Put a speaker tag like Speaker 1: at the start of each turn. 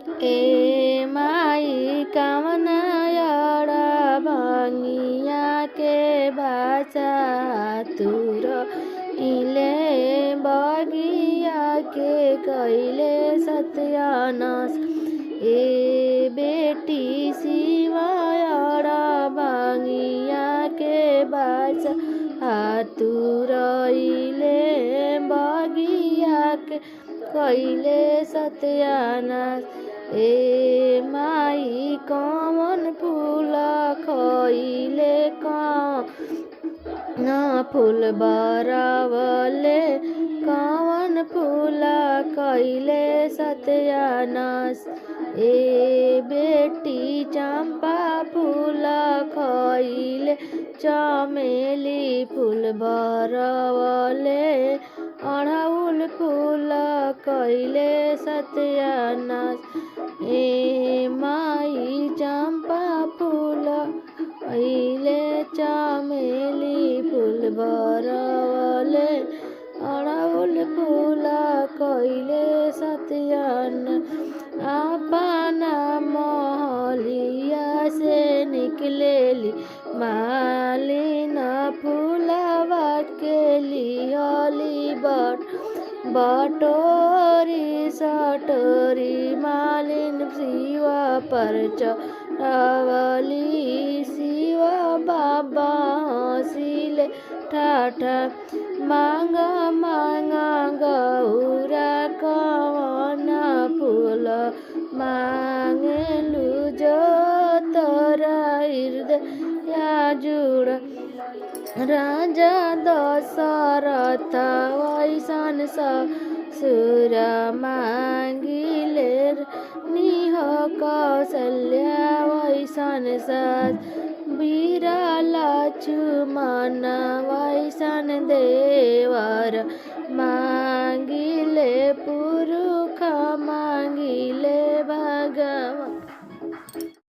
Speaker 1: ए माई कामना एउटा भङ्गिया के बाचा तुर इले बगिया के कहिले सत्यानाश ए बेटी शिवा एउटा भङ्गिया के बाचा तुर इले बगिया के कहिले सत्यानाश ए माई कमन फूल खइले न फूल बरावले कवन फूल कइले सत्यानाश ए बेटी चंपा फूल खइले चमेली फूल बरावले अड़हुल फूल कइले सत्यानाश ए माई चंपा फूल कइले चमेली फूल बरावले अड़हुल फूल कइले सत्यानाश अपना महलिया से निकलेली मालिन फूलवा के लिहली बटोरी सटोरी मालिन शिवा पर चढ़वली शिवा बाबा हंसिले ठाठा मांग मांग गौरा कवन फूल मांगलू जो तोरा हृदय जुड़ राजा दशरथ वैसन ससुर मांगिले निह कौशल्या वैसन सस वीर लक्ष्मण वैसन देवर मांगिले पुरुष मांगिले